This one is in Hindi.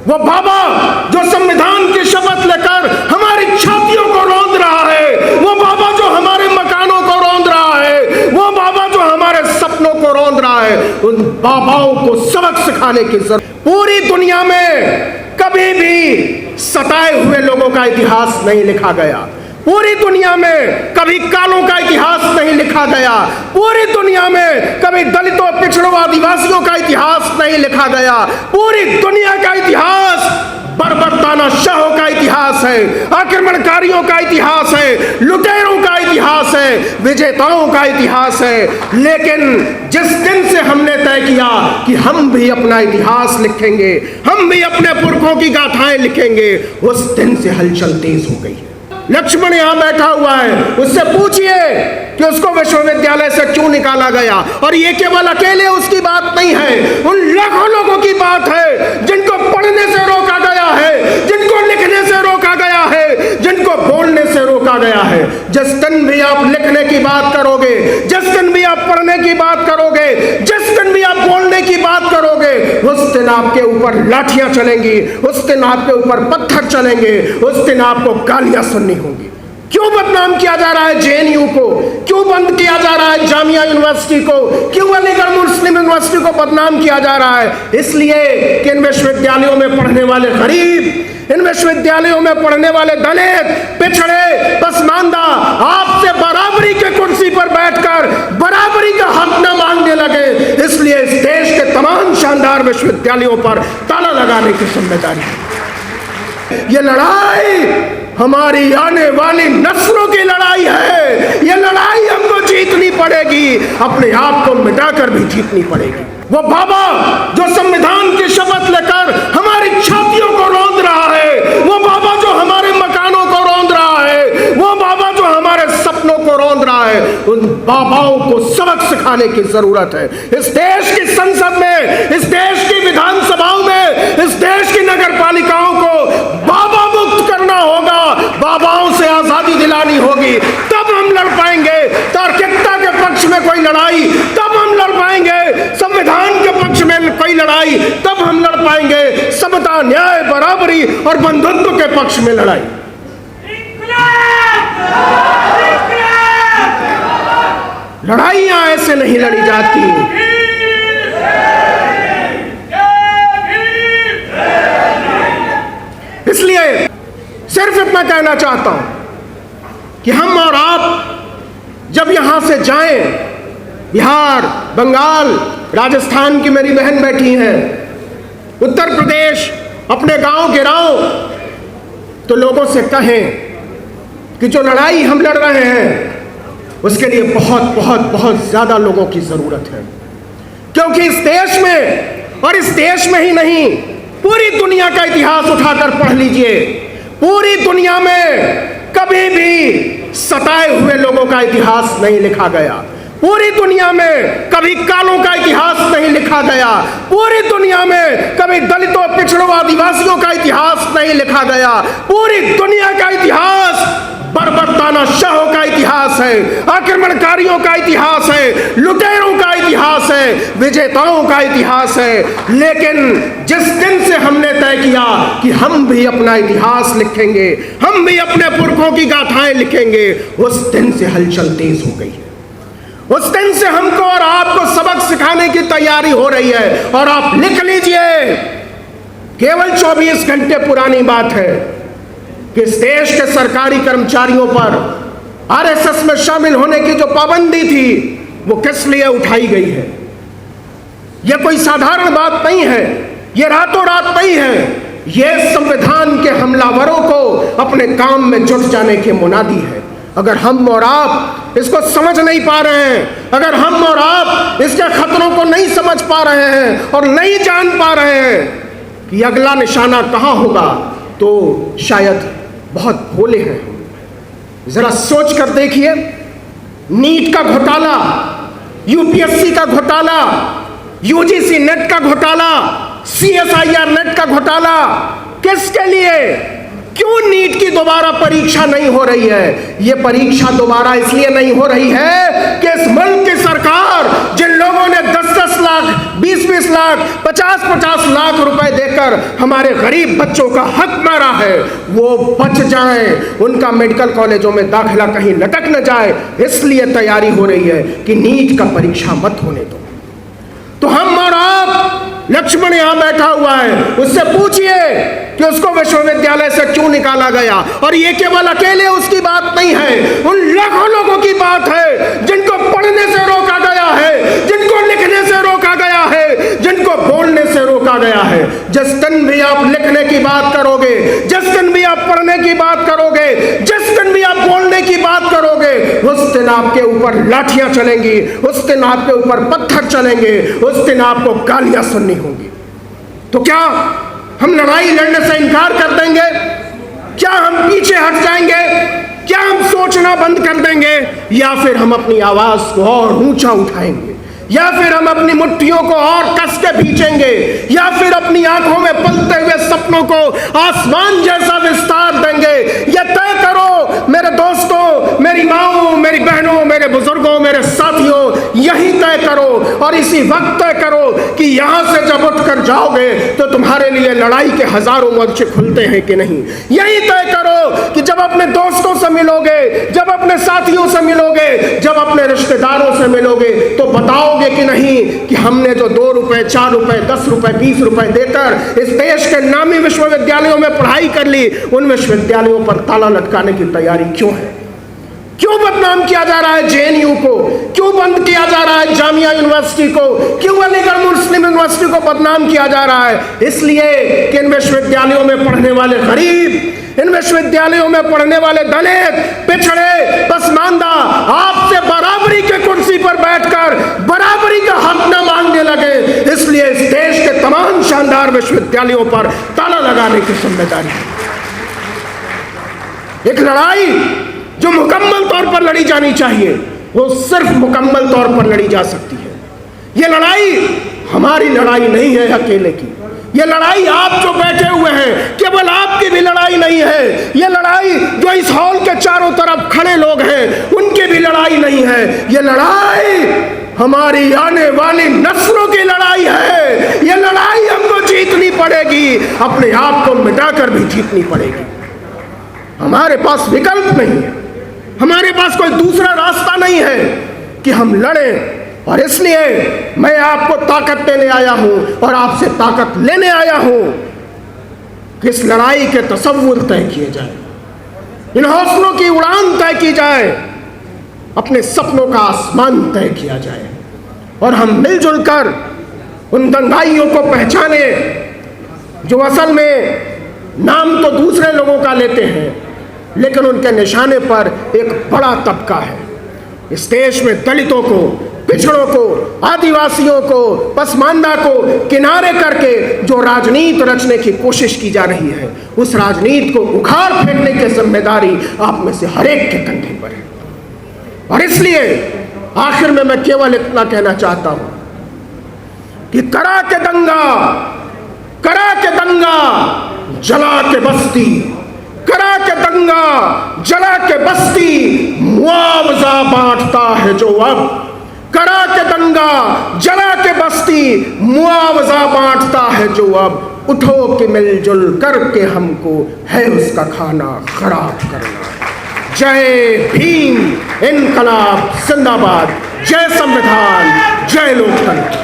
वो बाबा जो संविधान की शपथ लेकर हमारी छातियों को रौंद रहा है, वो बाबा जो हमारे मकानों को रौंद रहा है, वो बाबा जो हमारे सपनों को रौंद रहा है, उन बाबाओं को सबक सिखाने की जरूरत। पूरी दुनिया में कभी भी सताए हुए लोगों का इतिहास नहीं लिखा गया, पूरी दुनिया में कभी कालों का इतिहास नहीं लिखा गया, पूरी दुनिया में कभी दलितों, पिछड़ों, आदिवासियों का इतिहास नहीं लिखा गया। पूरी दुनिया का इतिहास बर्बरताना शाहों का इतिहास है, आक्रमणकारियों का इतिहास है, लुटेरों का इतिहास है, विजेताओं का इतिहास है। लेकिन जिस दिन से हमने तय किया कि हम भी अपना इतिहास लिखेंगे, हम भी अपने पुरखों की गाथाएं लिखेंगे, उस दिन से हलचल तेज हो गई है। लक्ष्मण यहां बैठा हुआ है, उससे पूछिए कि उसको विश्वविद्यालय से क्यों निकाला गया। और ये केवल अकेले उसकी बात नहीं है, उन लाखों लोगों की बात है जिनको पढ़ने से रोका गया है, जिनको लिखने से रोका गया है, जिनको बोलने से रोका गया है। जिस दिन भी आप लिखने की बात करोगे, जिस दिन भी आप पढ़ने की बात करोगे, जिस दिन भी आप बोलने की बात करोगे, उस दिन आपके ऊपर लाठियां चलेंगी, उस दिन आपके ऊपर पत्थर चलेंगे, उस दिन आपको गालियां सुननी होंगी। क्यों बदनाम किया जा रहा है जेएनयू को, क्यों बंद किया जा रहा है जामिया यूनिवर्सिटी को, क्यों अलीगढ़ मुस्लिम यूनिवर्सिटी को बदनाम किया जा रहा है? इसलिए कि इन विश्वविद्यालयों में पढ़ने वाले गरीब, इन विश्वविद्यालयों में पढ़ने वाले दलित, पिछड़े, पसमानदा आपसे बराबरी के कुर्सी पर बैठकर बराबरी का हक न मांगने लगे। इसलिए इस देश के तमाम शानदार विश्वविद्यालयों पर ताला लगाने की जिम्मेदारी है। ये लड़ाई हमारी आने वाली नस्लों की लड़ाई है, ये लड़ाई हमको जीतनी पड़ेगी, अपने आप को मिटाकर भी जीतनी पड़ेगी। वो बाबा जो संविधान की शपथ लेकर हमारी छातियों को रौंद रहा है, वो बाबा जो हमारे मकानों को रौंद रहा है, वो बाबा जो हमारे सपनों को रौंद रहा है, उन बाबाओं को सबक सिखाने की जरूरत है। इस देश की संसद में, इस देश की विधानसभाओं में, इस देश की नगर पालिकाओं को बाबा मुक्त करना होगा, बाबाओं से आजादी दिलानी होगी, तब हम लड़ पाएंगे। तार्किकता के पक्ष में कोई लड़ाई तब हम लड़ पाएंगे, संविधान के पक्ष में कोई लड़ाई तब हम लड़ पाएंगे, समता, न्याय, बराबरी और बंधुत्व के पक्ष में लड़ाई। लड़ाइयां ऐसे नहीं लड़ी जाती। इसलिए सिर्फ इतना कहना चाहता हूं कि हम और आप जब यहां से जाएं, बिहार, बंगाल, राजस्थान की मेरी बहन बैठी हैं, उत्तर प्रदेश, अपने गांव गिराओ, तो लोगों से कहें कि जो लड़ाई हम लड़ रहे हैं उसके लिए बहुत बहुत बहुत ज्यादा लोगों की जरूरत है। क्योंकि इस देश में, और इस देश में ही नहीं, पूरी दुनिया का इतिहास उठाकर पढ़ लीजिए, पूरी दुनिया में कभी भी सताए हुए लोगों का इतिहास नहीं लिखा गया, पूरी दुनिया में कभी कालों का इतिहास नहीं लिखा गया, पूरी दुनिया में कभी दलितों, पिछड़ों, आदिवासियों का इतिहास नहीं लिखा गया। पूरी दुनिया का इतिहास बर्बरताना शाहों का इतिहास है, आक्रमणकारियों का इतिहास है, लुटेरों का इतिहास है, विजेताओं का इतिहास है। लेकिन जिस दिन से हमने तय किया कि हम भी अपना इतिहास लिखेंगे, हम भी अपने पुरखों की गाथाएं लिखेंगे, उस दिन से हलचल तेज हो गई है। उस दिन से हमको और आपको सबक सिखाने की तैयारी हो रही है। और आप लिख लीजिए, केवल 24 घंटे पुरानी बात है कि इस देश के सरकारी कर्मचारियों पर आरएसएस में शामिल होने की जो पाबंदी थी वो किस लिए उठाई गई है। यह कोई साधारण बात नहीं है, यह रातों रात नहीं है, यह संविधान के हमलावरों को अपने काम में जुट जाने की मुनादी है। अगर हम और आप इसको समझ नहीं पा रहे हैं, अगर हम और आप इसके खतरों को नहीं समझ पा रहे हैं और नहीं जान पा रहे हैं कि अगला निशाना कहां होगा, तो शायद बहुत भोले हैं। जरा सोच कर देखिए, नीट का घोटाला, यूपीएससी का घोटाला, यूजीसी नेट का घोटाला, सीएसआईआर नेट का घोटाला, किसके लिए? क्यों नीट की दोबारा परीक्षा नहीं हो रही है? यह परीक्षा दोबारा इसलिए नहीं हो रही है कि इस मुल्क की सरकार, जिन लोगों ने 10-10 लाख 20-20 लाख, 50-50 लाख रुपए देकर हमारे गरीब बच्चों का हक मारा है, वो बच जाएं, उनका मेडिकल कॉलेजों में दाखिला कहीं लटक न जाए, इसलिए तैयारी हो रही है कि नीट का परीक्षा मत होने दो। तो हम और आप, लक्ष्मण यहां बैठा हुआ है, उससे पूछिए कि उसको विश्वविद्यालय से क्यों निकाला गया। और ये केवल अकेले उसकी बात नहीं है, उन लाखों लोगों की बात है जिनको पढ़ने से रोका गया है, जिनको लिखने से रोका गया है, जिनको बोलने से रोका गया है। जिस दिन भी आप लिखने की बात करोगे, जिस दिन भी आप पढ़ने की बात करोगे, जिस दिन भी आप बोलने की बात करोगे, उस दिन आपके ऊपर लाठियां चलेंगी, उस दिन आपके ऊपर पत्थर चलेंगे, उस दिन आपको गालियां सुननी होंगी। तो क्या हम लड़ाई लड़ने से इनकार कर देंगे? क्या हम पीछे हट जाएंगे? क्या हम सोचना बंद कर देंगे? या फिर हम अपनी आवाज को और ऊंचा उठाएंगे? या फिर हम अपनी मुट्ठियों को और कस के खींचेंगे? या फिर अपनी आंखों में पलते हुए सपनों को आसमान जैसा विस्तार देंगे? यह तय करो मेरे दोस्तों, मेरी माओ, मेरी बहनों, मेरे बुजुर्गों, मेरे साथियों, यही तय करो और इसी वक्त तय करो कि यहां से जब उठकर जाओगे तो तुम्हारे लिए लड़ाई के हजारों मोर्चे खुलते हैं कि नहीं। यही तय करो कि जब अपने दोस्तों से मिलोगे, जब अपने साथियों से मिलोगे, जब अपने रिश्तेदारों से मिलोगे, तो बताओगे कि नहीं कि हमने जो 2 रुपए, 4 रुपए, 10 रुपए, 20 रुपए देकर इस देश के नामी विश्वविद्यालयों में पढ़ाई कर ली, उन विश्वविद्यालयों पर ताला लटकाने की तैयारी क्यों है? क्यों बदनाम किया जा रहा है जेएनयू को? क्यों बंद किया जा रहा है जामिया यूनिवर्सिटी को? क्यों अलीगढ़ मुस्लिम यूनिवर्सिटी को बदनाम किया जा रहा है? इसलिए कि इन विश्वविद्यालयों में पढ़ने वाले गरीब, इन विश्वविद्यालयों में पढ़ने वाले दलित, पिछड़े, पसमानदा आपसे बराबरी के कुर्सी पर बैठकर बराबरी का हक न मांगने लगे। इसलिए इस देश के तमाम शानदार विश्वविद्यालयों पर ताला लगाने की जिम्मेदारी है। एक लड़ाई जो मुकम्मल तौर पर लड़ी जानी चाहिए, वो सिर्फ मुकम्मल तौर पर लड़ी जा सकती है। ये लड़ाई हमारी लड़ाई नहीं है अकेले की। ये लड़ाई आप जो बैठे हुए हैं, केवल आपकी भी लड़ाई नहीं है। ये लड़ाई जो इस हॉल के चारों तरफ खड़े लोग हैं, उनकी भी लड़ाई नहीं है। ये लड़ाई हमारी आने वाली नस्लों की लड़ाई है। ये लड़ाई हमको जीतनी पड़ेगी, अपने आप को मिटाकर भी जीतनी पड़ेगी। हमारे पास विकल्प नहीं है, हमारे पास कोई दूसरा रास्ता नहीं है कि हम लड़ें। और इसलिए मैं आपको ताकत देने आया हूं और आपसे ताकत लेने आया हूं कि इस लड़ाई के तसव्वुर तय किए जाए, इन हौसलों की उड़ान तय की जाए, अपने सपनों का आसमान तय किया जाए और हम मिलजुल कर उन दंगाइयों को पहचाने जो असल में नाम तो दूसरे लोगों का लेते हैं, लेकिन उनके निशाने पर एक बड़ा तबका है। इस देश में दलितों को, पिछड़ों को, आदिवासियों को, पसमानदा को किनारे करके जो राजनीति रचने की कोशिश की जा रही है, उस राजनीति को उखाड़ फेंकने की जिम्मेदारी आप में से हर एक के कंधे पर है। और इसलिए आखिर में मैं केवल इतना कहना चाहता हूं कि करा के दंगा, करा के दंगा, जला के बस्ती, करा के दंगा, जला के बस्ती, मुआवजा बांटता है जो अब। करा के दंगा, जला के बस्ती, मुआवजा बांटता है जो अब। उठो कि मिलजुल करके हमको है उसका खाना खराब करना। जय भीम, इनकलाब जिंदाबाद, जय संविधान, जय लोकतंत्र।